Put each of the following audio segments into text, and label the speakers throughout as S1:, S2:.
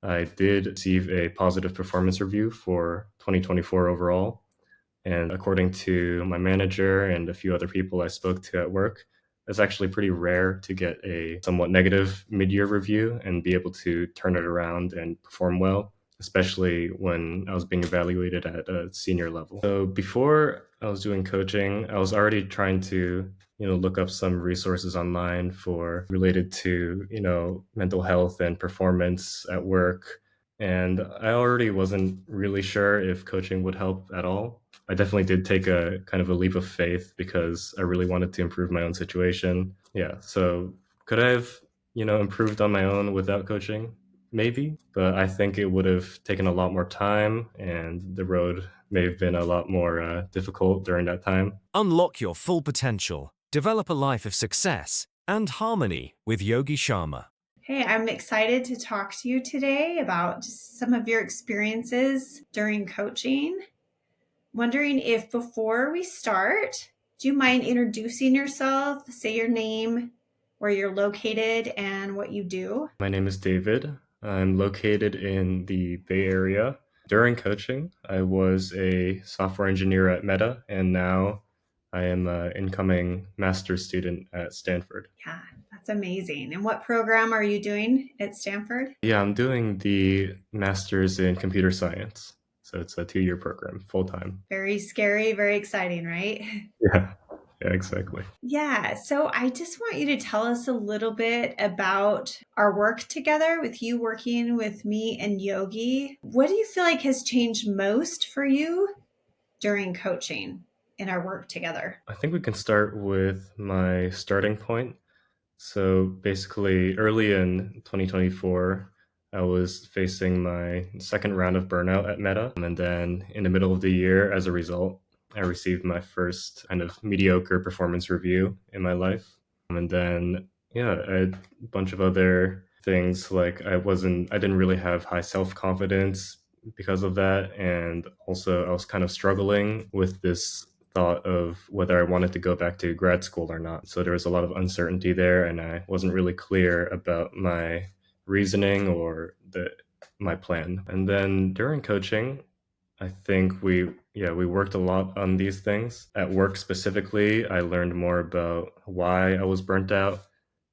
S1: I did receive a positive performance review for 2024 overall. And according to my manager and a few other people I spoke to at work, it's actually pretty rare to get a somewhat negative mid-year review and be able to turn it around and perform well, especially when I was being evaluated at a senior level. So before I was doing coaching, I was already trying to look up some resources online for related to, mental health and performance at work. And I already wasn't really sure if coaching would help at all. I definitely did take a kind of a leap of faith because I really wanted to improve my own situation. Yeah, so could I have, improved on my own without coaching? Maybe, but I think it would have taken a lot more time and the road may have been a lot more difficult during that time.
S2: Unlock your full potential, develop a life of success and harmony with Yogi Sharma.
S3: Hey, I'm excited to talk to you today about just some of your experiences during coaching. Wondering if before we start, do you mind introducing yourself, say your name, where you're located, and what you do?
S1: My name is David. I'm located in the Bay Area. During coaching, I was a software engineer at Meta, and now I am an incoming master's student at Stanford.
S3: Yeah, that's amazing. And what program are you doing at Stanford?
S1: Yeah, I'm doing the master's in computer science. So it's a 2-year program, full-time.
S3: Very scary, very exciting, right?
S1: Yeah, exactly.
S3: Yeah, so I just want you to tell us a little bit about our work together, with you working with me and Yogi. What do you feel like has changed most for you during coaching in our work together?
S1: I think we can start with my starting point. So basically, early in 2024, I was facing my second round of burnout at Meta. And then in the middle of the year, as a result, I received my first kind of mediocre performance review in my life. And then, yeah, I had a bunch of other things like I didn't really have high self-confidence because of that. And also, I was kind of struggling with this thought of whether I wanted to go back to grad school or not. So there was a lot of uncertainty there, and I wasn't really clear about my reasoning or my plan. And then during coaching, I think we worked a lot on these things. At work specifically, I learned more about why I was burnt out.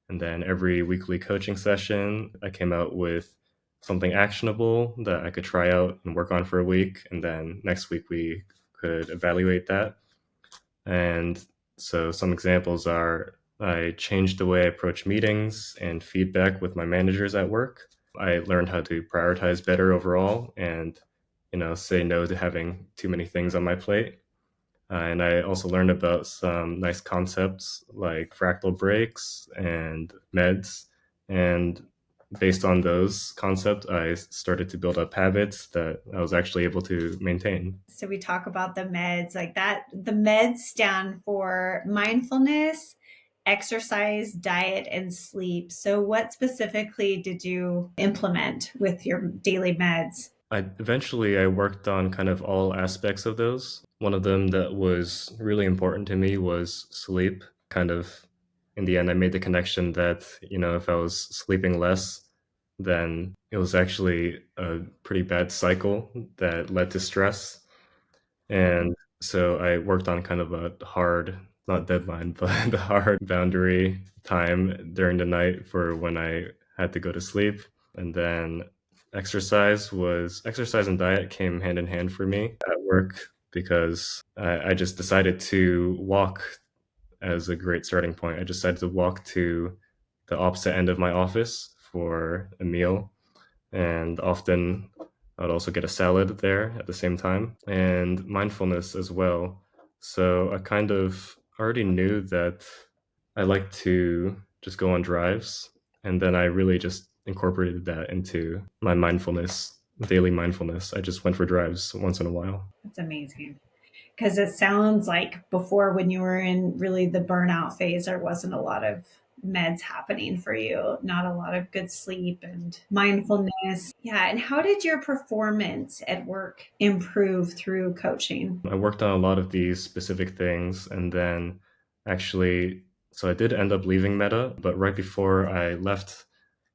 S1: And then every weekly coaching session, I came out with something actionable that I could try out and work on for a week. And then next week we could evaluate that. And so some examples are I changed the way I approach meetings and feedback with my managers at work. I learned how to prioritize better overall and, say no to having too many things on my plate. And I also learned about some nice concepts like fractal breaks and meds. And based on those concepts, I started to build up habits that I was actually able to maintain.
S3: So we talk about the meds like that. The meds stand for mindfulness, exercise, diet, and sleep. So what specifically did you implement with your daily meds?
S1: I worked on kind of all aspects of those. One of them that was really important to me was sleep. Kind of in the end, I made the connection that, if I was sleeping less, then it was actually a pretty bad cycle that led to stress. And so I worked on kind of a hard, not deadline, but the hard boundary time during the night for when I had to go to sleep. And then exercise and diet came hand in hand for me at work because I just decided to walk as a great starting point. I decided to walk to the opposite end of my office for a meal, and often I'd also get a salad there at the same time, and mindfulness as well. So I kind of already knew that I like to just go on drives, and then I really just incorporated that into my daily mindfulness. I just went for drives once in a while.
S3: That's amazing. Because it sounds like before, when you were in really the burnout phase, there wasn't a lot of meds happening for you, not a lot of good sleep and mindfulness. Yeah. And how did your performance at work improve through coaching?
S1: I worked on a lot of these specific things, and then actually, so I did end up leaving Meta, but right before I left,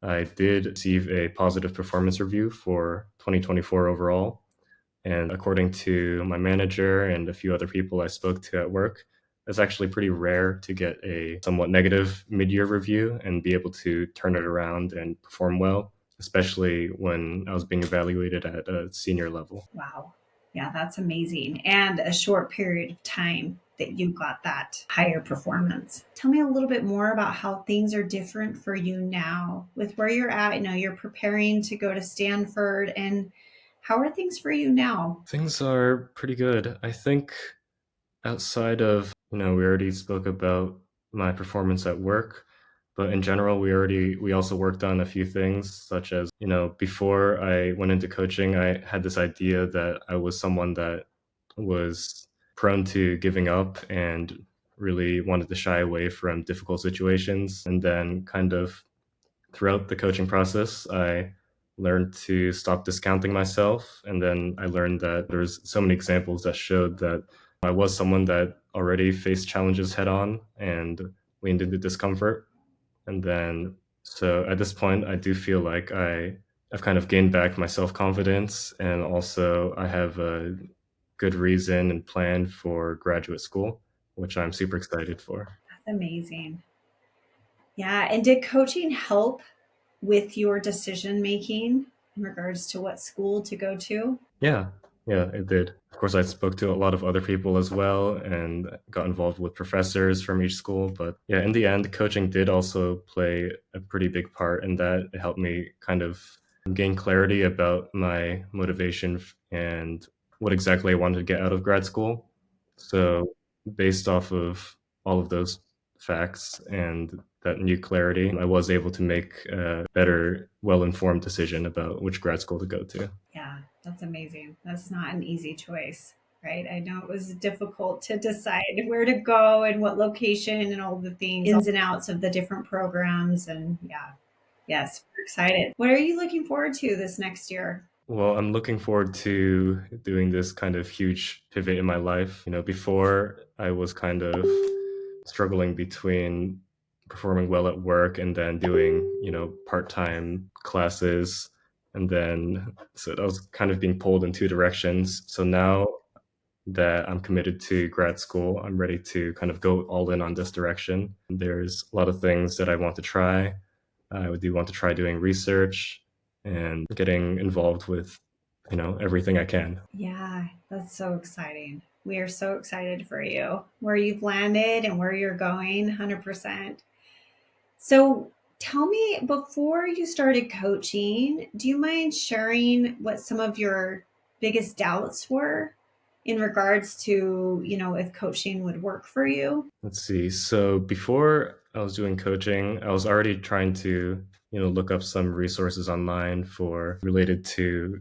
S1: I did receive a positive performance review for 2024 overall. And according to my manager and a few other people I spoke to at work, it's actually pretty rare to get a somewhat negative mid-year review and be able to turn it around and perform well, especially when I was being evaluated at a senior level.
S3: Wow. Yeah, that's amazing. And a short period of time that you got that higher performance. Tell me a little bit more about how things are different for you now with where you're at. You're preparing to go to Stanford, and how are things for you now?
S1: Things are pretty good. I think outside of, we already spoke about my performance at work, but in general, we also worked on a few things, such as, before I went into coaching, I had this idea that I was someone that was prone to giving up and really wanted to shy away from difficult situations. And then kind of throughout the coaching process, I learned to stop discounting myself. And then I learned that there's so many examples that showed that I was someone that already faced challenges head on and leaned into discomfort. And then, so at this point, I do feel like I've kind of gained back my self-confidence, and also I have a good reason and plan for graduate school, which I'm super excited for.
S3: That's amazing. Yeah. And did coaching help with your decision making in regards to what school to go to?
S1: Yeah, yeah, it did. Of course, I spoke to a lot of other people as well and got involved with professors from each school. But yeah, in the end, coaching did also play a pretty big part in that. It helped me kind of gain clarity about my motivation and what exactly I wanted to get out of grad school. So, based off of all of those facts and that new clarity, I was able to make a better, well-informed decision about which grad school to go to.
S3: Yeah, that's amazing. That's not an easy choice, right? I know it was difficult to decide where to go and what location and all the things, ins and outs of the different programs. And yeah, yes, we're excited. What are you looking forward to this next year?
S1: Well, I'm looking forward to doing this kind of huge pivot in my life. Before I was kind of struggling between performing well at work and then doing, part-time classes. And then, so I was kind of being pulled in two directions. So now that I'm committed to grad school, I'm ready to kind of go all in on this direction. There's a lot of things that I want to try. I do want to try doing research and getting involved with, everything I can.
S3: Yeah, that's so exciting. We are so excited for you, where you've landed and where you're going, 100%. So tell me, before you started coaching, do you mind sharing what some of your biggest doubts were in regards to, if coaching would work for you?
S1: Let's see. So before I was doing coaching, I was already trying to, look up some resources online for related to,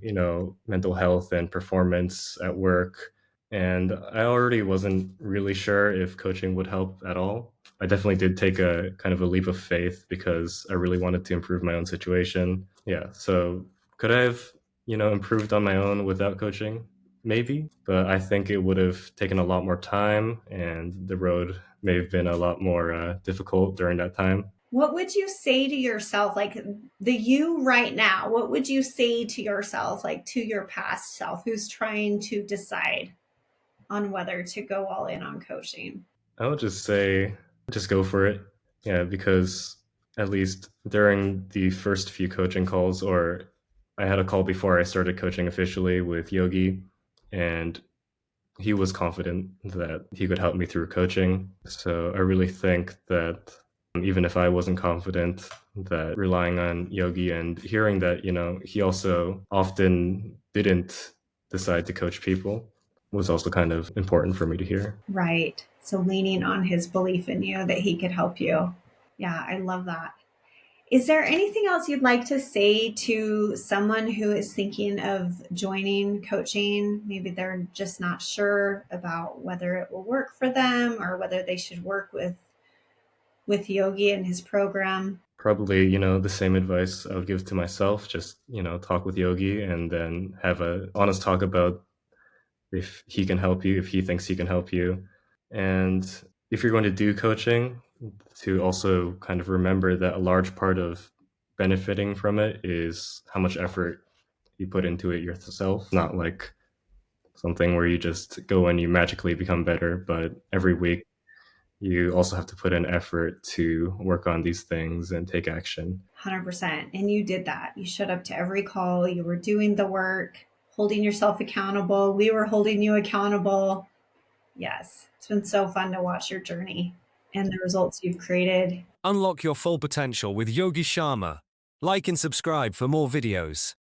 S1: mental health and performance at work. And I already wasn't really sure if coaching would help at all. I definitely did take a kind of a leap of faith because I really wanted to improve my own situation. Yeah. So could I have, improved on my own without coaching? Maybe, but I think it would have taken a lot more time and the road may have been a lot more difficult during that time.
S3: What would you say to yourself, like the you right now? What would you say to yourself, like to your past self who's trying to decide on whether to go all in on coaching?
S1: I would just say, just go for it. Yeah, because at least during the first few coaching calls, or I had a call before I started coaching officially with Yogi, and he was confident that he could help me through coaching. So I really think that even if I wasn't confident, that relying on Yogi and hearing that, he also often didn't decide to coach people was also kind of important for me to hear.
S3: Right. So leaning on his belief in you that he could help you. Yeah, I love that. Is there anything else you'd like to say to someone who is thinking of joining coaching? Maybe they're just not sure about whether it will work for them or whether they should work with Yogi and his program.
S1: Probably, the same advice I would give to myself, just, talk with Yogi and then have a honest talk about if he can help you, if he thinks he can help you. And if you're going to do coaching, to also kind of remember that a large part of benefiting from it is how much effort you put into it yourself. Not like something where you just go and you magically become better, but every week you also have to put in effort to work on these things and take action.
S3: 100%. And you did that. You showed up to every call. You were doing the work, holding yourself accountable. We were holding you accountable. Yes, it's been so fun to watch your journey and the results you've created.
S2: Unlock your full potential with Yogi Sharma. Like and subscribe for more videos.